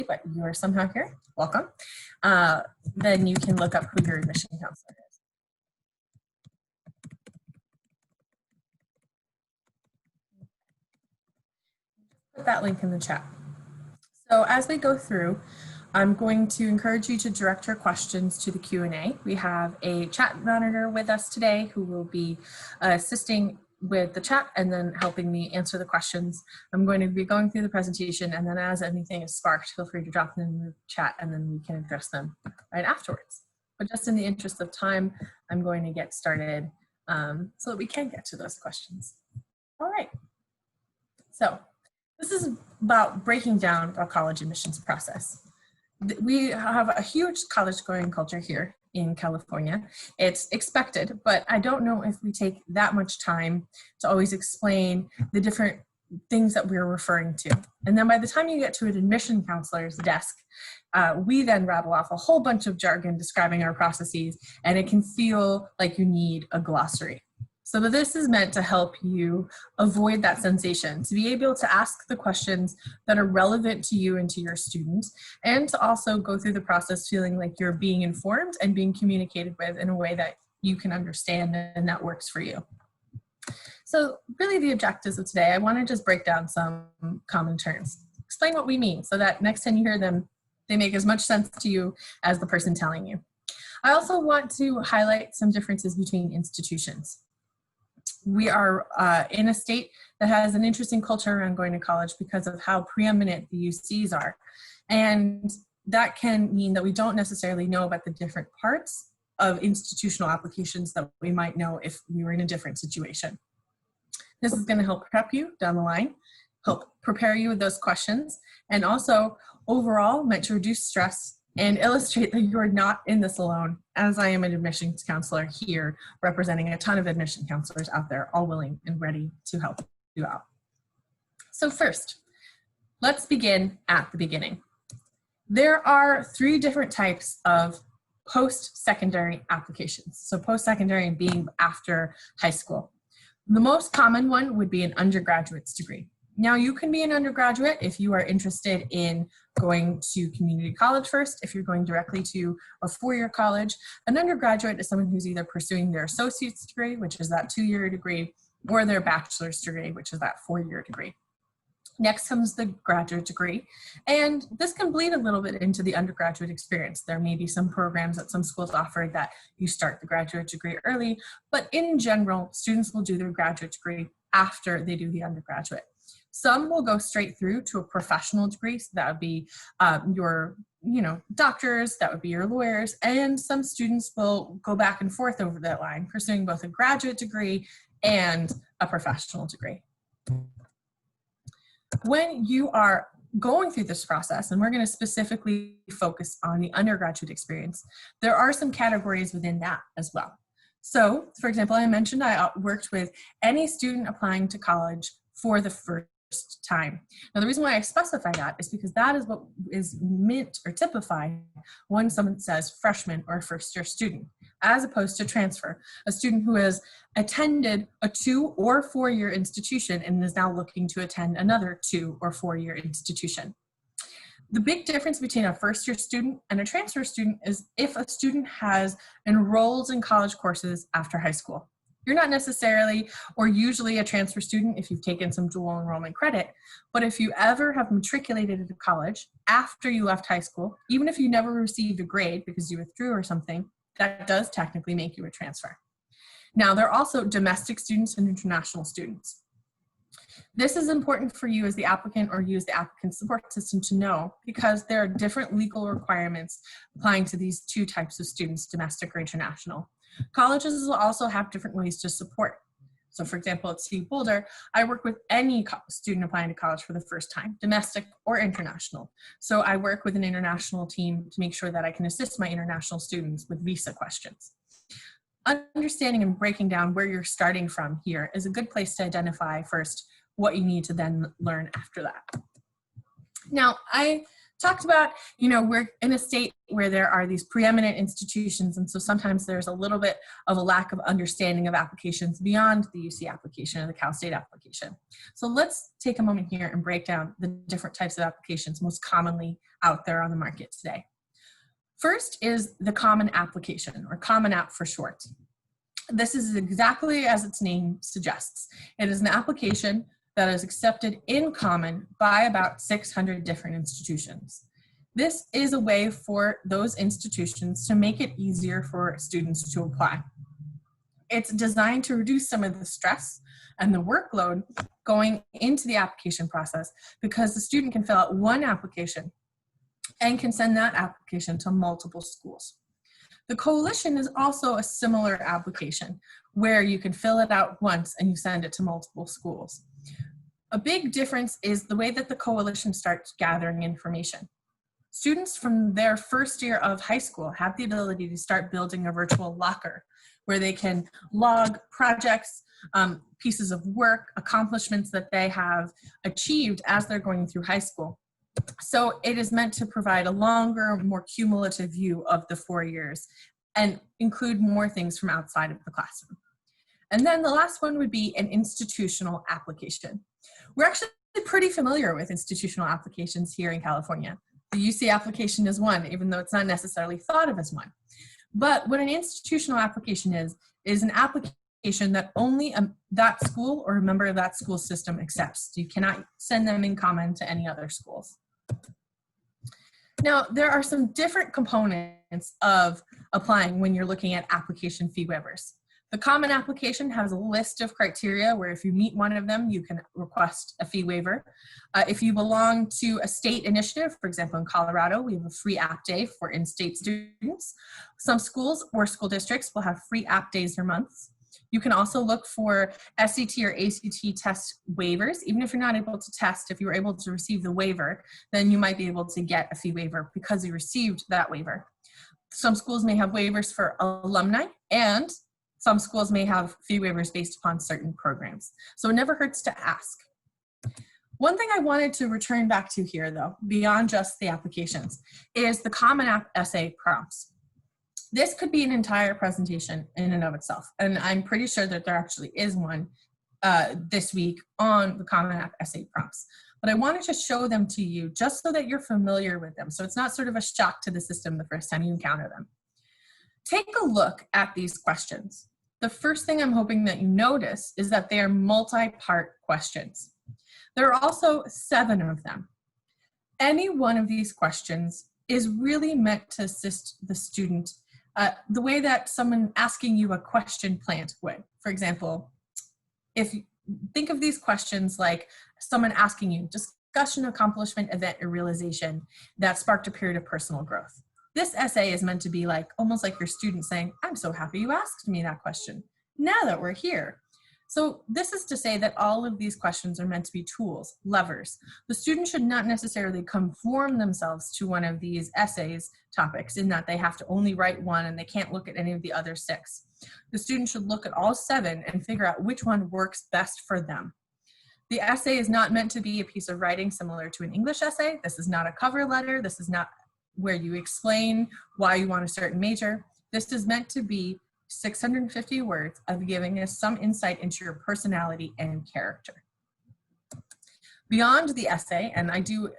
but you're somehow here, welcome, then you can look up who your admission counselor is. Put that link in the chat. So as we go through, I'm going to encourage you to direct your questions to the Q&A. We have a chat monitor with us today who will be assisting with the chat and then helping me answer the questions. I'm going to be going through the presentation, and then as anything is sparked, feel free to drop them in the chat and then we can address them right afterwards. But just in the interest of time, I'm going to get started so that we can get to those questions. All right. So this is about breaking down a college admissions process. We have a huge college going culture here in California. It's expected, but I don't know if we take that much time to always explain the different things that we're referring to. And then by the time you get to an admission counselor's desk, we then rattle off a whole bunch of jargon describing our processes, and it can feel like you need a glossary. So this is meant to help you avoid that sensation, to be able to ask the questions that are relevant to you and to your students, and to also go through the process feeling like you're being informed and being communicated with in a way that you can understand and that works for you. So really the objectives of today, I want to just break down some common terms, explain what we mean so that next time you hear them, they make as much sense to you as the person telling you. I also want to highlight some differences between institutions. We are in a state that has an interesting culture around going to college because of how preeminent the UCs are. And that can mean that we don't necessarily know about the different parts of institutional applications that we might know if we were in a different situation. This is going to help prep you down the line, help prepare you with those questions, and also overall meant to reduce stress and illustrate that you're not in this alone, as I am an admissions counselor here, representing a ton of admission counselors out there, all willing and ready to help you out. So first, let's begin at the beginning. There are 3 different types of post-secondary applications. So post-secondary being after high school. The most common one would be an undergraduate's degree. Now, you can be an undergraduate if you are interested in going to community college first, if you're going directly to a 4-year college. An undergraduate is someone who's either pursuing their associate's degree, which is that 2-year degree, or their bachelor's degree, which is that 4-year degree. Next comes the graduate degree, and this can bleed a little bit into the undergraduate experience. There may be some programs that some schools offer that you start the graduate degree early, but in general, students will do their graduate degree after they do the undergraduate. Some will go straight through to a professional degree, so that would be your doctors, that would be your lawyers, and some students will go back and forth over that line, pursuing both a graduate degree and a professional degree. When you are going through this process, and we're going to specifically focus on the undergraduate experience, there are some categories within that as well. So, for example, I mentioned I worked with any student applying to college for the first time. Now, the reason why I specify that is because that is what is meant or typified when someone says freshman or first-year student, as opposed to transfer, a student who has attended a 2- or 4-year institution and is now looking to attend another 2- or 4-year institution. The big difference between a first-year student and a transfer student is if a student has enrolled in college courses after high school. You're not necessarily or usually a transfer student if you've taken some dual enrollment credit, but if you ever have matriculated into college after you left high school, even if you never received a grade because you withdrew or something, that does technically make you a transfer. Now, there are also domestic students and international students. This is important for you as the applicant or you as the applicant support system to know because there are different legal requirements applying to these 2 types of students, domestic or international. Colleges will also have different ways to support. So for example, at CU Boulder, I work with any student applying to college for the first time, domestic or international. So I work with an international team to make sure that I can assist my international students with visa questions. Understanding and breaking down where you're starting from here is a good place to identify first what you need to then learn after that. Now, I talked about, you know, we're in a state where there are these preeminent institutions, and so sometimes there's a little bit of a lack of understanding of applications beyond the UC application or the Cal State application. So let's take a moment here and break down the different types of applications most commonly out there on the market today. First is the Common Application, or Common App for short. This is exactly as its name suggests. It is an application that is accepted in common by about 600 different institutions. This is a way for those institutions to make it easier for students to apply. It's designed to reduce some of the stress and the workload going into the application process, because the student can fill out one application and can send that application to multiple schools. The Coalition is also a similar application where you can fill it out once and you send it to multiple schools. A big difference is the way that the Coalition starts gathering information. Students from their first year of high school have the ability to start building a virtual locker where they can log projects, pieces of work, accomplishments that they have achieved as they're going through high school. So it is meant to provide a longer, more cumulative view of the 4 years and include more things from outside of the classroom. And then the last one would be an institutional application. We're actually pretty familiar with institutional applications here in California. The UC application is one, even though it's not necessarily thought of as one. But what an institutional application is an application that only that school or a member of that school system accepts. You cannot send them in common to any other schools. Now, there are some different components of applying when you're looking at application fee waivers. The Common Application has a list of criteria where if you meet one of them, you can request a fee waiver. If you belong to a state initiative, for example, in Colorado, we have a free app day for in-state students. Some schools or school districts will have free app days or months. You can also look for SAT or ACT test waivers. Even if you're not able to test, if you were able to receive the waiver, then you might be able to get a fee waiver because you received that waiver. Some schools may have waivers for alumni, and some schools may have fee waivers based upon certain programs. So it never hurts to ask. One thing I wanted to return back to here, though, beyond just the applications, is the Common App essay prompts. This could be an entire presentation in and of itself, and I'm pretty sure that there actually is one this week on the Common App essay prompts. But I wanted to show them to you just so that you're familiar with them, so it's not sort of a shock to the system the first time you encounter them. Take a look at these questions. The first thing I'm hoping that you notice is that they are multi-part questions. There are also 7 of them. Any one of these questions is really meant to assist the student the way that someone asking you a question plant would. For example, if you think of these questions like someone asking you, discussion, accomplishment, event, or realization that sparked a period of personal growth. This essay is meant to be like, almost like your student saying, I'm so happy you asked me that question, now that we're here. So this is to say that all of these questions are meant to be tools, levers. The student should not necessarily conform themselves to one of these essays topics in that they have to only write one and they can't look at any of the other 6. The student should look at all 7 and figure out which one works best for them. The essay is not meant to be a piece of writing similar to an English essay. This is not a cover letter. This is not where you explain why you want a certain major. This is meant to be 650 words of giving us some insight into your personality and character. Beyond the essay, and I do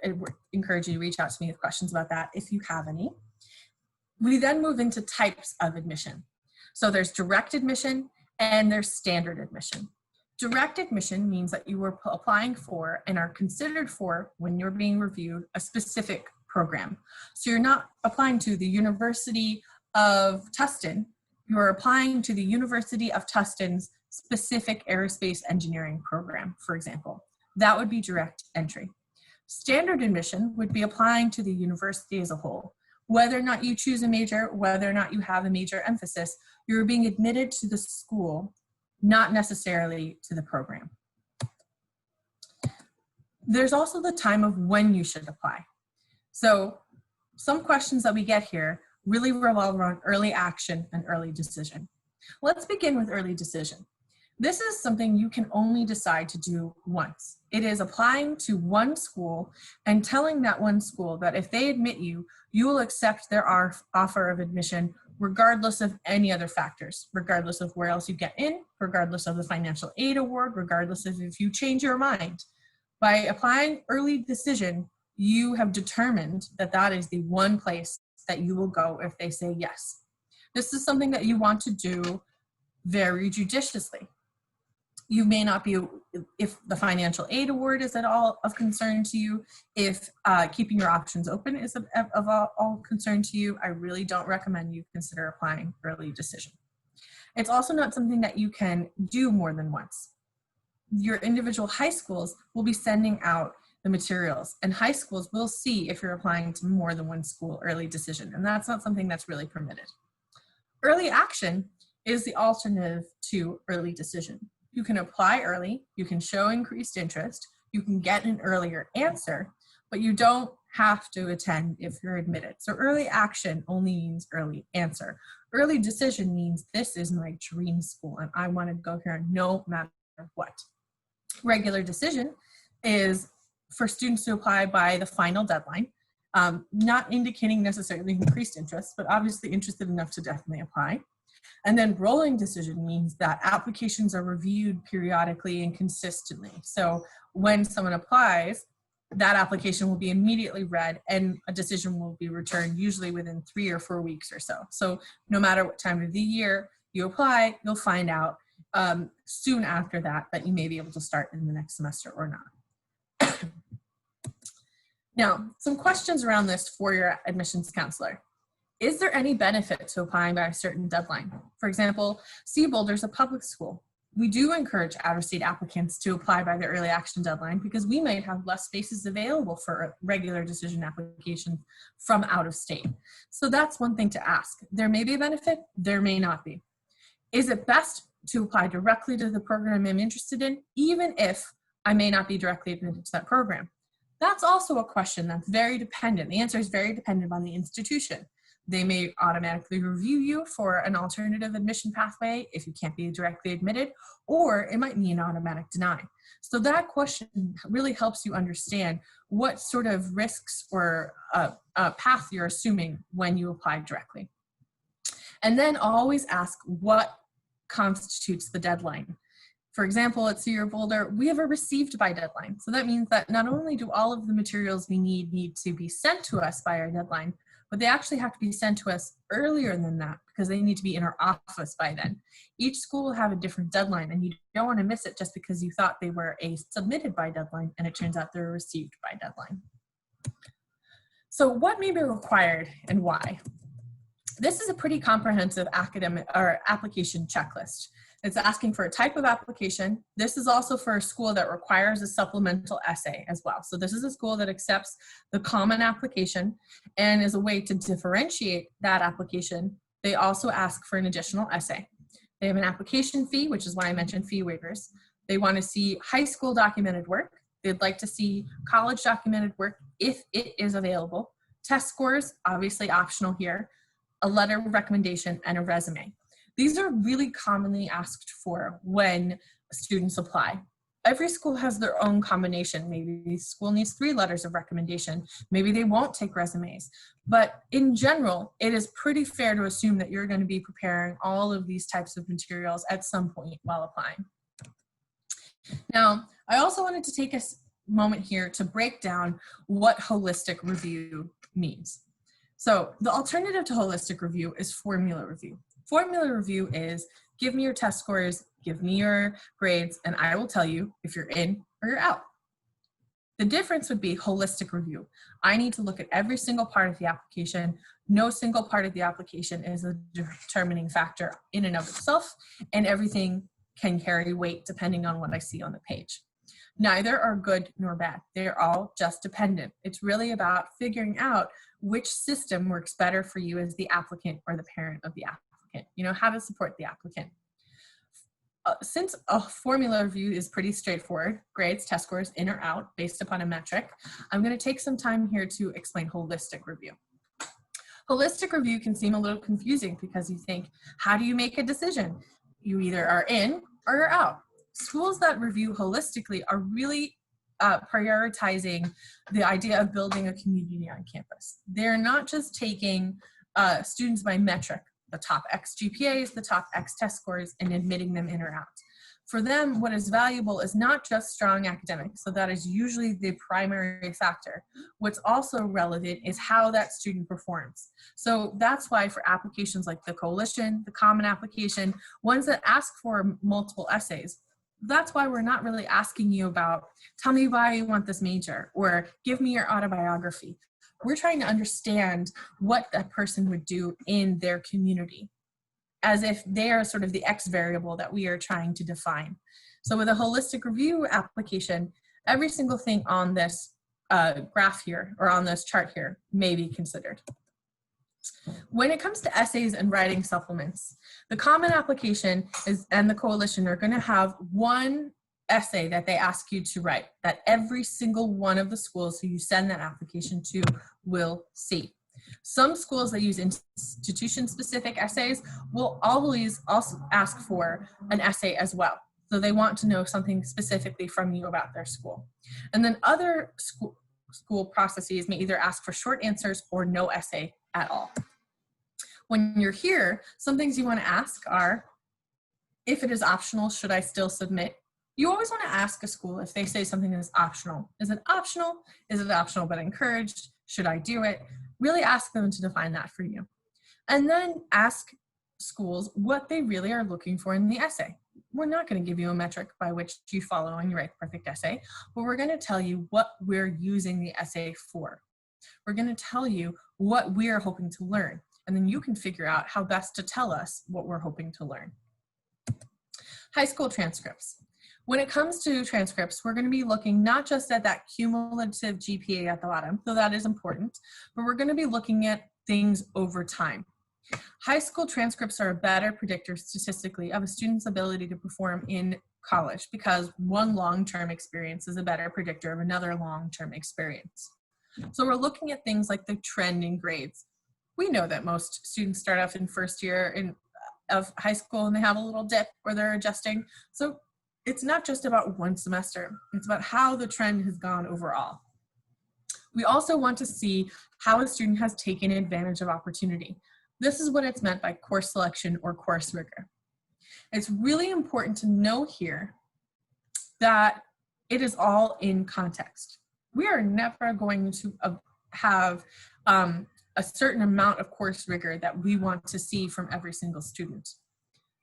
encourage you to reach out to me with questions about that if you have any, we then move into types of admission. So there's direct admission and there's standard admission. Direct admission means that you were applying for and are considered for, when you're being reviewed, a specific program. So you're not applying to the University of Tustin, you're applying to the University of Tustin's specific aerospace engineering program, for example. That would be direct entry. Standard admission would be applying to the university as a whole. Whether or not you choose a major, whether or not you have a major emphasis, you're being admitted to the school, not necessarily to the program. There's also the time of when you should apply. So some questions that we get here really revolve around early action and early decision. Let's begin with early decision. This is something you can only decide to do once. It is applying to one school and telling that one school that if they admit you, you will accept their offer of admission regardless of any other factors, regardless of where else you get in, regardless of the financial aid award, regardless of if you change your mind. By applying early decision, you have determined that that is the one place that you will go if they say yes. This is something that you want to do very judiciously. You may not be, if the financial aid award is at all of concern to you, if keeping your options open is of all concern to you, I really don't recommend you consider applying early decision. It's also not something that you can do more than once. Your individual high schools will be sending out the materials, and high schools will see if you're applying to more than one school early decision, and that's not something that's really permitted. Early action is the alternative to early decision. You can apply early, you can show increased interest, you can get an earlier answer, but you don't have to attend if you're admitted. So early action only means early answer. Early decision means this is my dream school and I want to go here no matter what. Regular decision is for students to apply by the final deadline, not indicating necessarily increased interest, but obviously interested enough to definitely apply. And then rolling decision means that applications are reviewed periodically and consistently. So when someone applies, that application will be immediately read and a decision will be returned usually within 3 or 4 weeks or so. So no matter what time of the year you apply, you'll find out soon after that that you may be able to start in the next semester or not. Now, some questions around this for your admissions counselor. Is there any benefit to applying by a certain deadline? For example, C Boulder is a public school. We do encourage out-of-state applicants to apply by the early action deadline because we might have less spaces available for regular decision applications from out of state. So that's one thing to ask. There may be a benefit, there may not be. Is it best to apply directly to the program I'm interested in, even if I may not be directly admitted to that program? That's also a question that's very dependent. The answer is very dependent on the institution. They may automatically review you for an alternative admission pathway if you can't be directly admitted, or it might mean an automatic deny. So that question really helps you understand what sort of risks or path you're assuming when you apply directly. And then always ask what constitutes the deadline. For example, at CU Boulder, we have a received by deadline. So that means that not only do all of the materials we need to be sent to us by our deadline, but they actually have to be sent to us earlier than that because they need to be in our office by then. Each school will have a different deadline and you don't want to miss it just because you thought they were a submitted by deadline and it turns out they're a received by deadline. So what may be required and why? This is a pretty comprehensive academic or application checklist. It's asking for a type of application. This is also for a school that requires a supplemental essay as well. So this is a school that accepts the common application, and as a way to differentiate that application, they also ask for an additional essay. They have an application fee, which is why I mentioned fee waivers. They want to see high school documented work. They'd like to see college documented work if it is available. Test scores, obviously optional here, a letter of recommendation, and a resume. These are really commonly asked for when students apply. Every school has their own combination. Maybe the school needs 3 letters of recommendation. Maybe they won't take resumes. But in general, it is pretty fair to assume that you're going to be preparing all of these types of materials at some point while applying. Now, I also wanted to take a moment here to break down what holistic review means. So the alternative to holistic review is formula review. Formula review is give me your test scores, give me your grades, and I will tell you if you're in or you're out. The difference would be holistic review. I need to look at every single part of the application. No single part of the application is a determining factor in and of itself, and everything can carry weight depending on what I see on the page. Neither are good nor bad. They're all just dependent. It's really about figuring out which system works better for you as the applicant or the parent of the applicant. You know, how to support the applicant. Since a formula review is pretty straightforward, grades, test scores, in or out, based upon a metric, I'm going to take some time here to explain holistic review. Holistic review can seem a little confusing because you think, how do you make a decision? You either are in are out. Schools that review holistically are really prioritizing the idea of building a community on campus. They're not just taking students by metric, the top X GPAs, the top X test scores, and admitting them in or out. For them, what is valuable is not just strong academics, so that is usually the primary factor. What's also relevant is how that student performs. So that's why for applications like the Coalition, the Common Application, ones that ask for multiple essays, that's why we're not really asking you about, tell me why you want this major, or give me your autobiography. We're trying to understand what that person would do in their community, as if they are sort of the X variable that we are trying to define. So with a holistic review application, every single thing on this graph here, or on this chart here, may be considered. When it comes to essays and writing supplements, the Common Application and the Coalition are going to have one essay that they ask you to write, that every single one of the schools who you send that application to will see. Some schools that use institution-specific essays will always also ask for an essay as well. So they want to know something specifically from you about their school. And then other school processes may either ask for short answers or no essay at all. When you're here, some things you want to ask are, if it is optional, should I still submit? You always want to ask a school if they say something is optional. Is it optional? Is it optional but encouraged? Should I do it? Really ask them to define that for you. And then ask schools what they really are looking for in the essay. We're not going to give you a metric by which you follow and you write the perfect essay, but we're going to tell you what we're using the essay for. We're going to tell you what we're hoping to learn, and then you can figure out how best to tell us what we're hoping to learn. High school transcripts. When it comes to transcripts, we're going to be looking not just at that cumulative GPA at the bottom, though that is important, but we're going to be looking at things over time. High school transcripts are a better predictor statistically of a student's ability to perform in college, because one long-term experience is a better predictor of another long-term experience. So we're looking at things like the trend in grades. We know that most students start off in first year of high school and they have a little dip where they're adjusting. So it's not just about one semester, it's about how the trend has gone overall. We also want to see how a student has taken advantage of opportunity. This is what it's meant by course selection or course rigor. It's really important to know here that it is all in context. We are never going to have a certain amount of course rigor that we want to see from every single student.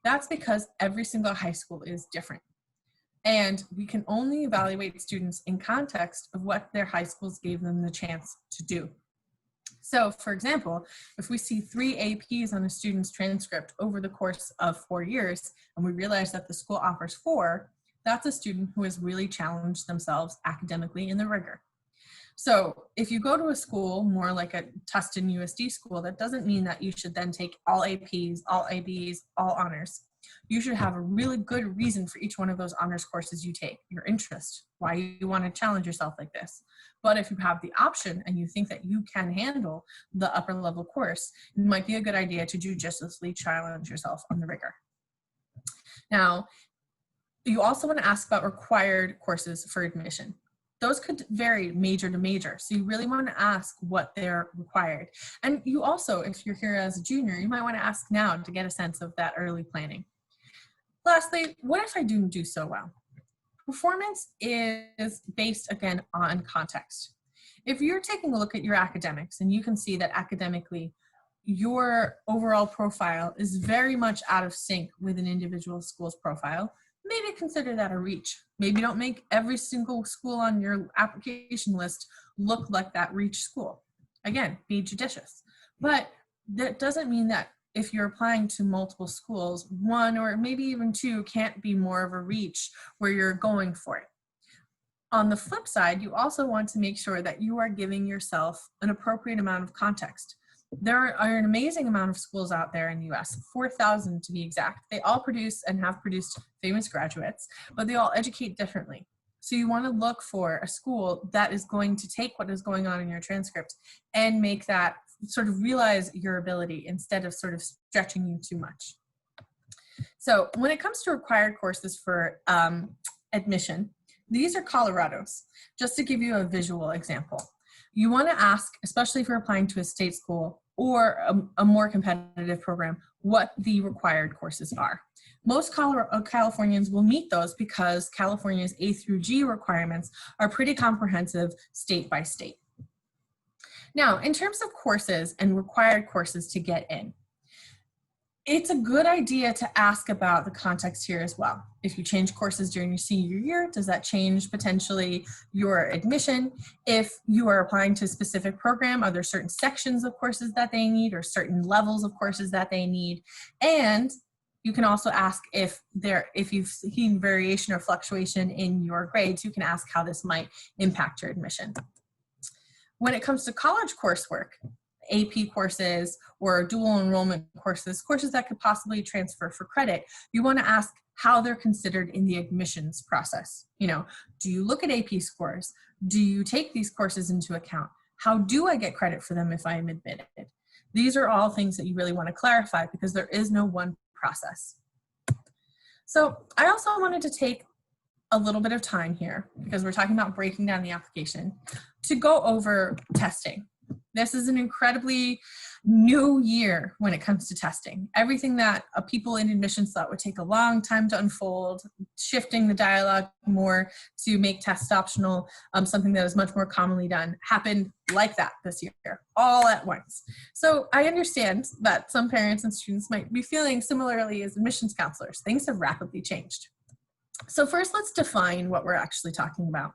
That's because every single high school is different. And we can only evaluate students in context of what their high schools gave them the chance to do. So for example, if we see 3 APs on a student's transcript over the course of 4 years, and we realize that the school offers 4, that's a student who has really challenged themselves academically in the rigor. So if you go to a school more like a TUSD school, that doesn't mean that you should then take all APs, all ABs, all honors. You should have a really good reason for each one of those honors courses you take, your interest, why you want to challenge yourself like this. But if you have the option and you think that you can handle the upper level course, it might be a good idea to judiciously challenge yourself on the rigor. Now, you also want to ask about required courses for admission. Those could vary major to major, so you really want to ask what they're required. And you also, if you're here as a junior, you might want to ask now to get a sense of that early planning. Lastly, what if I didn't do so well? Performance is based, again, on context. If you're taking a look at your academics and you can see that academically your overall profile is very much out of sync with an individual school's profile, maybe consider that a reach. Maybe don't make every single school on your application list look like that reach school. Again, be judicious. But that doesn't mean that if you're applying to multiple schools, 1 or maybe even 2 can't be more of a reach where you're going for it. On the flip side, you also want to make sure that you are giving yourself an appropriate amount of context. There are an amazing amount of schools out there in the US, 4,000 to be exact. They all produce and have produced famous graduates, but they all educate differently. So you want to look for a school that is going to take what is going on in your transcript and make that sort of realize your ability instead of sort of stretching you too much. So when it comes to required courses for admission, these are Colorado's. Just to give you a visual example, you want to ask, especially if you're applying to a state school or a more competitive program, what the required courses are. Most Californians will meet those because California's A through G requirements are pretty comprehensive state by state. Now, in terms of courses and required courses to get in, it's a good idea to ask about the context here as well. If you change courses during your senior year, does that change potentially your admission? If you are applying to a specific program, are there certain sections of courses that they need or certain levels of courses that they need? And you can also ask if you've seen variation or fluctuation in your grades, you can ask how this might impact your admission. When it comes to college coursework, AP courses or dual enrollment courses, courses that could possibly transfer for credit, you want to ask how they're considered in the admissions process. You know, do you look at AP scores? Do you take these courses into account? How do I get credit for them if I am admitted? These are all things that you really want to clarify because there is no one process. So I also wanted to take a little bit of time here because we're talking about breaking down the application to go over testing. This is an incredibly new year when it comes to testing. Everything that people in admissions thought would take a long time to unfold, shifting the dialogue more to make tests optional, something that is much more commonly done, happened like that this year, all at once. So I understand that some parents and students might be feeling similarly as admissions counselors. Things have rapidly changed. So first, let's define what we're actually talking about.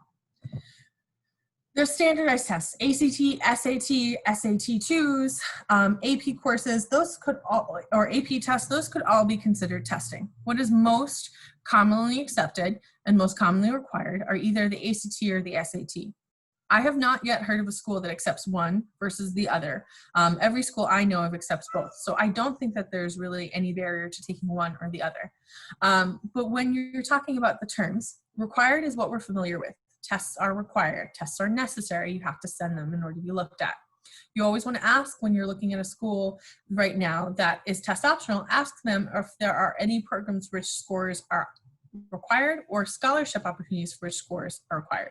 There's standardized tests, ACT, SAT, SAT2s, AP courses, those could all, or AP tests, those could all be considered testing. What is most commonly accepted and most commonly required are either the ACT or the SAT. I have not yet heard of a school that accepts one versus the other. Every school I know of accepts both. So I don't think that there's really any barrier to taking one or the other. But when you're talking about the terms, required is what we're familiar with. Tests are required. Tests are necessary. You have to send them in order to be looked at. You always want to ask when you're looking at a school right now that is test optional, ask them if there are any programs which scores are required or scholarship opportunities for which scores are required.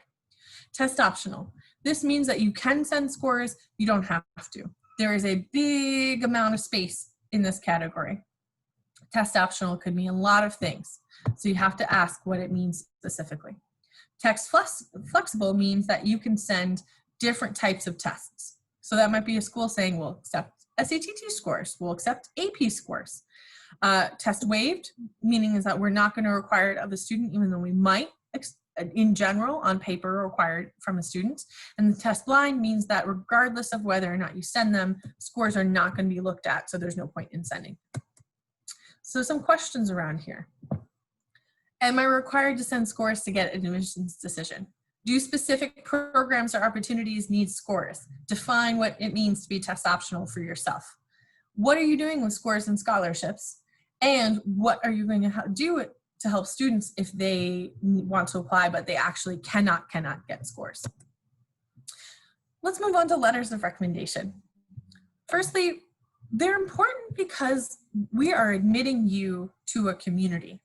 Test optional. This means that you can send scores, you don't have to. There is a big amount of space in this category. Test optional could mean a lot of things, so you have to ask what it means specifically. Text flexible means that you can send different types of tests. So that might be a school saying, we'll accept SAT2 scores, we'll accept AP scores. Test waived, meaning is that we're not going to require it of the student, even though we might, in general, on paper, required from a student. And the test blind means that regardless of whether or not you send them, scores are not going to be looked at, so there's no point in sending. So some questions around here. Am I required to send scores to get an admissions decision? Do specific programs or opportunities need scores? Define what it means to be test optional for yourself. What are you doing with scores and scholarships? And what are you going to do to help students if they want to apply, but they actually cannot get scores? Let's move on to letters of recommendation. Firstly, they're important because we are admitting you to a community.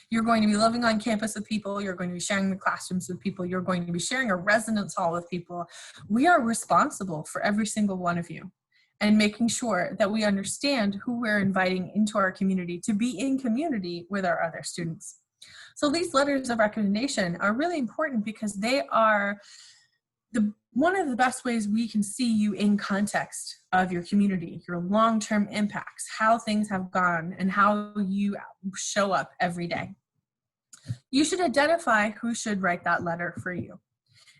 You're going to be living on campus with people, you're going to be sharing the classrooms with people, you're going to be sharing a residence hall with people. We are responsible for every single one of you and making sure that we understand who we're inviting into our community to be in community with our other students. So these letters of recommendation are really important because they are one of the best ways we can see you in context of your community, your long-term impacts, how things have gone, and how you show up every day. You should identify who should write that letter for you.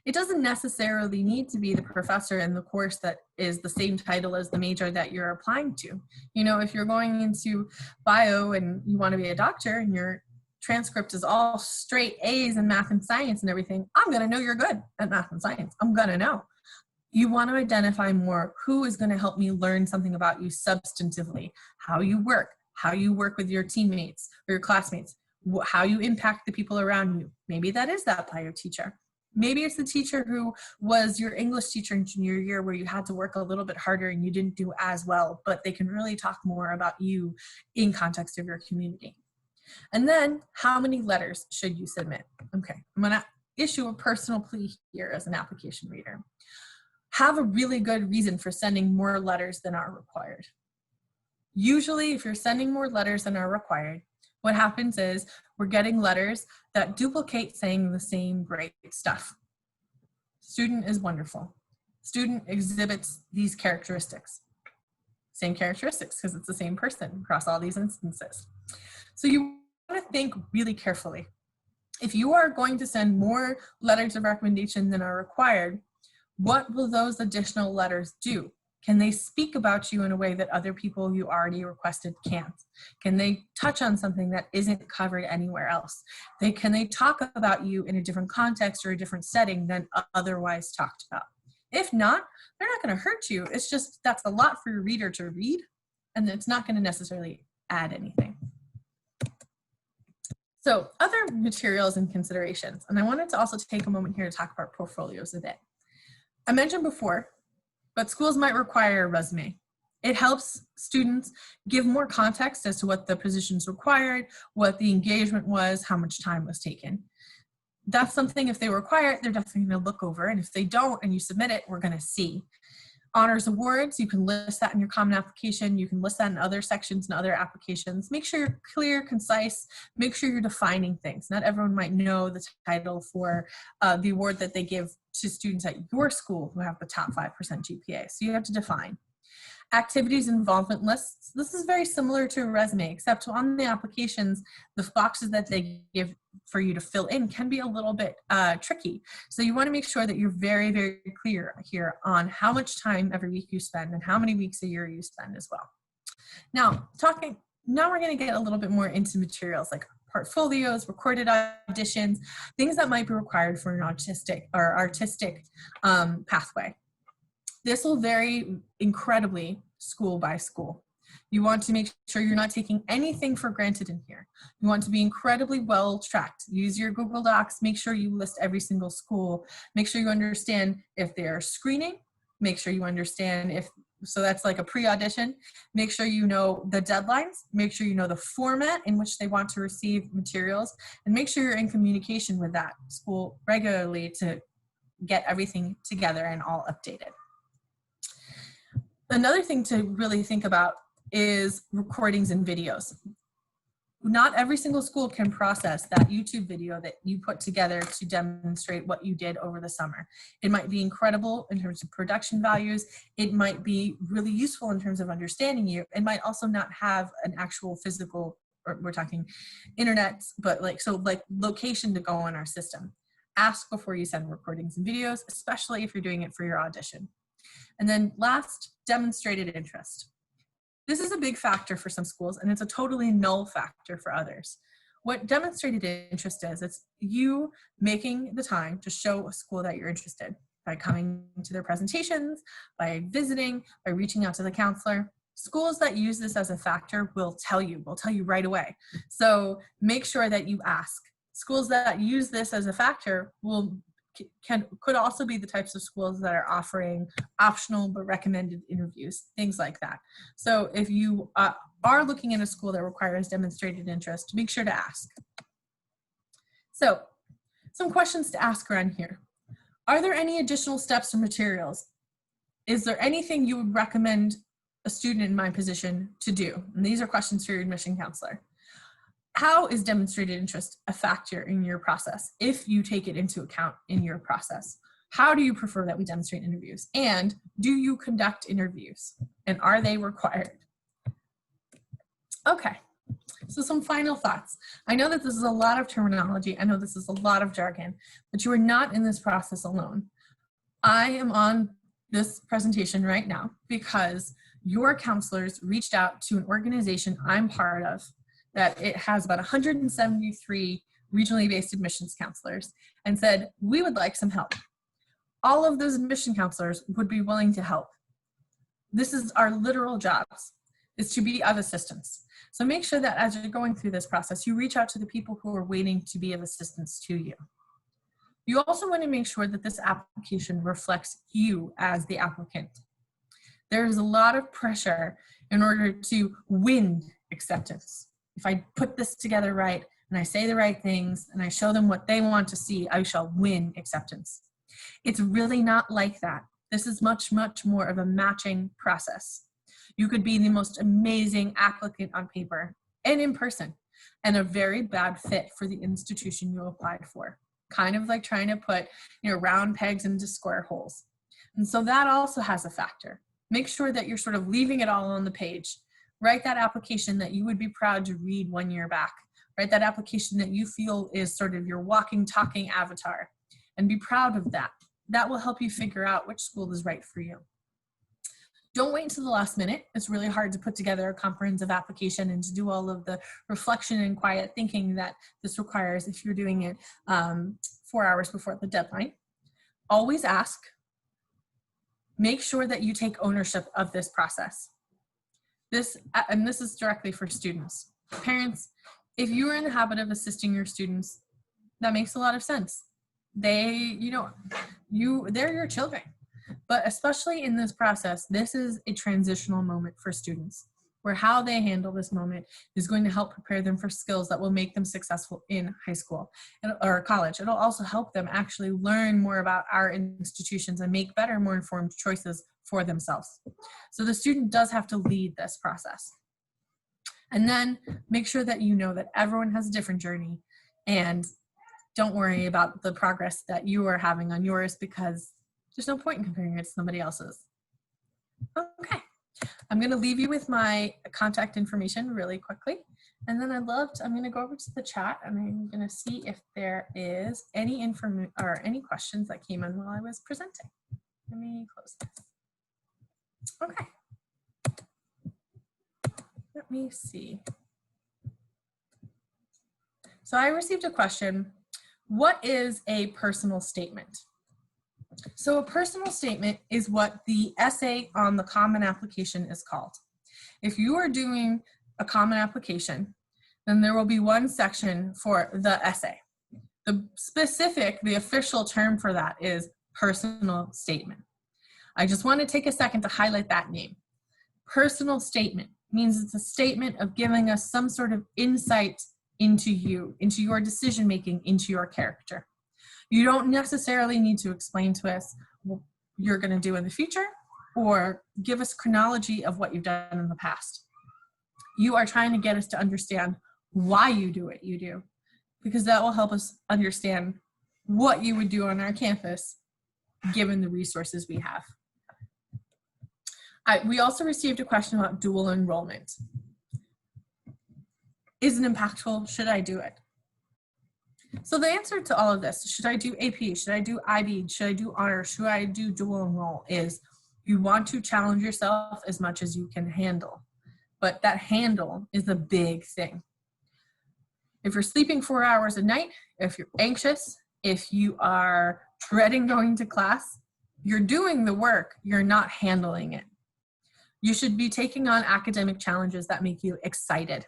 It doesn't necessarily need to be the professor in the course that is the same title as the major that you're applying to. You know, if you're going into bio and you want to be a doctor and your transcript is all straight A's in math and science and everything, I'm going to know you're good at math and science. I'm going to know. You want to identify more who is going to help me learn something about you substantively, how you work with your teammates or your classmates, how you impact the people around you. Maybe that is that bio teacher. Maybe it's the teacher who was your English teacher in junior year where you had to work a little bit harder and you didn't do as well, but they can really talk more about you in context of your community. And then how many letters should you submit? Okay, I'm gonna issue a personal plea here as an application reader. Have a really good reason for sending more letters than are required. Usually, if you're sending more letters than are required, what happens is we're getting letters that duplicate saying the same great stuff. Student is wonderful. Student exhibits these characteristics. Same characteristics because it's the same person across all these instances. So you want to think really carefully. If you are going to send more letters of recommendation than are required, what will those additional letters do? Can they speak about you in a way that other people you already requested can't? Can they touch on something that isn't covered anywhere else? Can they talk about you in a different context or a different setting than otherwise talked about? If not, they're not going to hurt you. It's just that's a lot for your reader to read, and it's not going to necessarily add anything. So other materials and considerations, and I wanted to also take a moment here to talk about portfolios a bit. I mentioned before, but schools might require a resume. It helps students give more context as to what the positions required, what the engagement was, how much time was taken. That's something, if they require it, they're definitely going to look over, and if they don't and you submit it, we're going to see. Honors awards, you can list that in your common application. You can list that in other sections and other applications. Make sure you're clear, concise. Make sure you're defining things. Not everyone might know the title for the award that they give to students at your school who have the top 5% GPA. So you have to define. Activities involvement lists. This is very similar to a resume, except on the applications, the boxes that they give for you to fill in can be a little bit tricky. So you want to make sure that you're very, very clear here on how much time every week you spend and how many weeks a year you spend as well. Now we're going to get a little bit more into materials like portfolios, recorded auditions, things that might be required for an artistic pathway. This will vary incredibly school by school. You want to make sure you're not taking anything for granted in here. You want to be incredibly well tracked. Use your Google Docs. Make sure you list every single school. Make sure you understand if they're screening. Make sure you understand so that's like a pre-audition. Make sure you know the deadlines. Make sure you know the format in which they want to receive materials. And make sure you're in communication with that school regularly to get everything together and all updated. Another thing to really think about is recordings and videos. Not every single school can process that YouTube video that you put together to demonstrate what you did over the summer. It might be incredible in terms of production values. It might be really useful in terms of understanding you. It might also not have an actual physical, or we're talking internet, but like location to go on our system. Ask before you send recordings and videos, especially if you're doing it for your audition. And then last, demonstrated interest. This is a big factor for some schools, and it's a totally null factor for others. What demonstrated interest is, it's you making the time to show a school that you're interested by coming to their presentations, by visiting, by reaching out to the counselor. Schools that use this as a factor will tell you right away. So make sure that you ask. Schools that use this as a factor could also be the types of schools that are offering optional but recommended interviews, things like that. So if you are looking at a school that requires demonstrated interest, make sure to ask. So some questions to ask around here. Are there any additional steps or materials? Is there anything you would recommend a student in my position to do? And these are questions for your admission counselor. How is demonstrated interest a factor in your process if you take it into account in your process? How do you prefer that we demonstrate interviews? And do you conduct interviews? And are they required? Okay, so some final thoughts. I know that this is a lot of terminology. I know this is a lot of jargon, but you are not in this process alone. I am on this presentation right now because your counselors reached out to an organization I'm part of that it has about 173 regionally based admissions counselors and said, we would like some help. All of those admission counselors would be willing to help. This is our literal jobs, is to be of assistance. So make sure that as you're going through this process, you reach out to the people who are waiting to be of assistance to you. You also want to make sure that this application reflects you as the applicant. There's a lot of pressure in order to win acceptance. if I put this together right and I say the right things and I show them what they want to see, I shall win acceptance. It's really not like that. This is much, much more of a matching process. You could be the most amazing applicant on paper and in person, and a very bad fit for the institution you applied for. Kind of like trying to put round pegs into square holes. And so that also has a factor. Make sure that you're sort of leaving it all on the page. Write that application that you would be proud to read 1 year back. Write that application that you feel is sort of your walking, talking avatar, and be proud of that. That will help you figure out which school is right for you. Don't wait until the last minute. It's really hard to put together a comprehensive application and to do all of the reflection and quiet thinking that this requires if you're doing it 4 hours before the deadline. Always ask. Make sure that you take ownership of this process. This is directly for students. Parents, if you are in the habit of assisting your students, that makes a lot of sense. They're your children. But especially in this process, this is a transitional moment for students, where how they handle this moment is going to help prepare them for skills that will make them successful in high school or college. It'll also help them actually learn more about our institutions and make better, more informed choices for themselves. So the student does have to lead this process. And then make sure that you know that everyone has a different journey, and don't worry about the progress that you are having on yours, because there's no point in comparing it to somebody else's. Okay, I'm gonna leave you with my contact information really quickly. And then I'm gonna go over to the chat and I'm gonna see if there is any information or any questions that came in while I was presenting. Let me close this. Okay. Let me see. So I received a question. What is a personal statement? So a personal statement is what the essay on the common application is called. If you are doing a common application, then there will be one section for the essay. The official term for that is personal statement. I just want to take a second to highlight that name. Personal statement means it's a statement of giving us some sort of insight into you, into your decision-making, into your character. You don't necessarily need to explain to us what you're going to do in the future or give us chronology of what you've done in the past. You are trying to get us to understand why you do what you do, because that will help us understand what you would do on our campus given the resources we have. We also received a question about dual enrollment. Is it impactful? Should I do it? So the answer to all of this, should I do AP, should I do IB, should I do honors, should I do dual enroll, is you want to challenge yourself as much as you can handle. But that handle is the big thing. If you're sleeping 4 hours a night, if you're anxious, if you are dreading going to class, you're doing the work, you're not handling it. You should be taking on academic challenges that make you excited.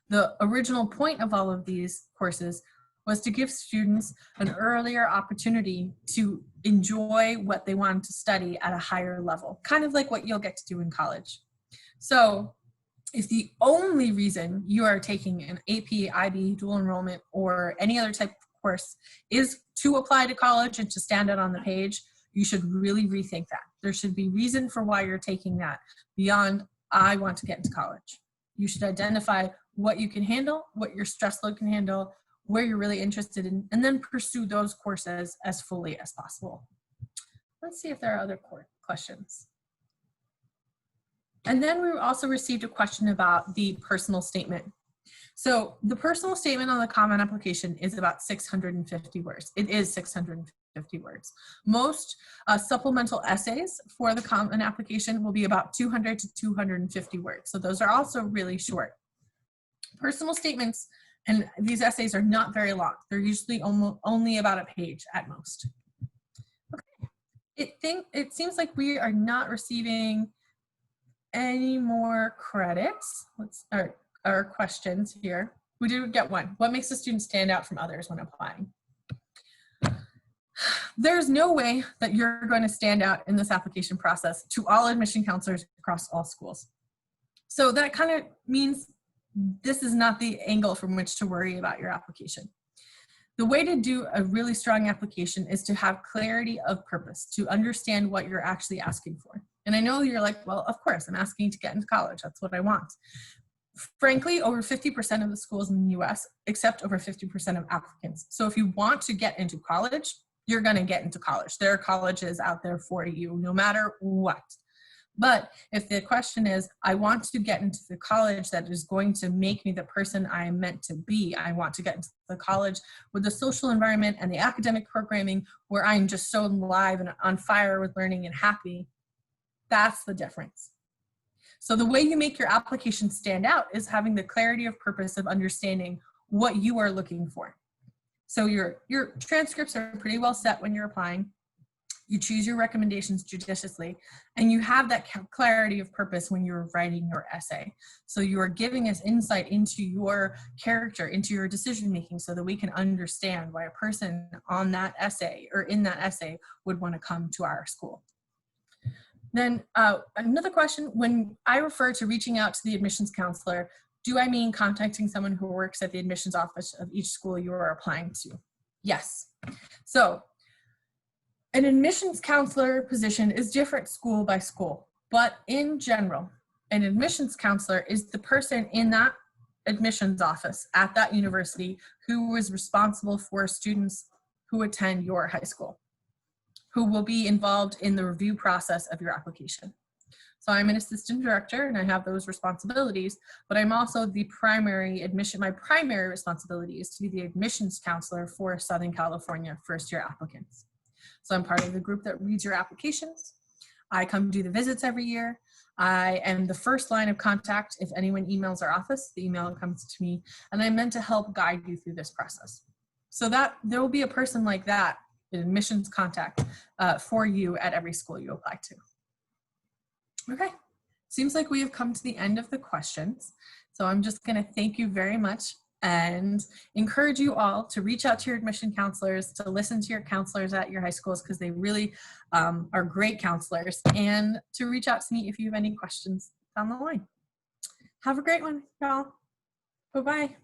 The original point of all of these courses was to give students an earlier opportunity to enjoy what they wanted to study at a higher level, kind of like what you'll get to do in college. So if the only reason you are taking an AP, IB, dual enrollment, or any other type of course is to apply to college and to stand out on the page, you should really rethink that. There should be reason for why you're taking that beyond, I want to get into college. You should identify what you can handle, what your stress load can handle, where you're really interested in, and then pursue those courses as fully as possible. Let's see if there are other questions. And then we also received a question about the personal statement. So the personal statement on the common application is about 650 words. It is 650 words. Most supplemental essays for the common application will be about 200 to 250 words. So those are also really short. Personal statements and these essays are not very long. They're usually only about a page at most. Okay. It seems like we are not receiving any more credits. Our questions here. We did get one. What makes a student stand out from others when applying? There's no way that you're going to stand out in this application process to all admission counselors across all schools. So that kind of means this is not the angle from which to worry about your application. The way to do a really strong application is to have clarity of purpose, to understand what you're actually asking for. And I know you're like, well, of course, I'm asking to get into college. That's what I want. Frankly, over 50% of the schools in the US accept over 50% of applicants. So if you want to get into college, you're going to get into college. There are colleges out there for you, no matter what. But if the question is, I want to get into the college that is going to make me the person I am meant to be, I want to get into the college with the social environment and the academic programming where I'm just so alive and on fire with learning and happy, that's the difference. So the way you make your application stand out is having the clarity of purpose of understanding what you are looking for. So your transcripts are pretty well set when you're applying. You choose your recommendations judiciously, and you have that clarity of purpose when you're writing your essay. So you are giving us insight into your character, into your decision making, so that we can understand why a person on that essay or in that essay would want to come to our school. Then another question, when I refer to reaching out to the admissions counselor, do I mean contacting someone who works at the admissions office of each school you are applying to? Yes. So an admissions counselor position is different school by school, but in general, an admissions counselor is the person in that admissions office at that university who is responsible for students who attend your high school, who will be involved in the review process of your application. So I'm an assistant director and I have those responsibilities, but I'm also the primary my primary responsibility is to be the admissions counselor for Southern California first-year applicants. So I'm part of the group that reads your applications. I come do the visits every year. I am the first line of contact if anyone emails our office. The email comes to me, and I'm meant to help guide you through this process. So that there will be a person like that, an admissions contact for you at every school you apply to. Okay, seems like we have come to the end of the questions. So I'm just going to thank you very much and encourage you all to reach out to your admission counselors, to listen to your counselors at your high schools, because they really are great counselors, and to reach out to me if you have any questions down the line. Have a great one, y'all. Bye-bye.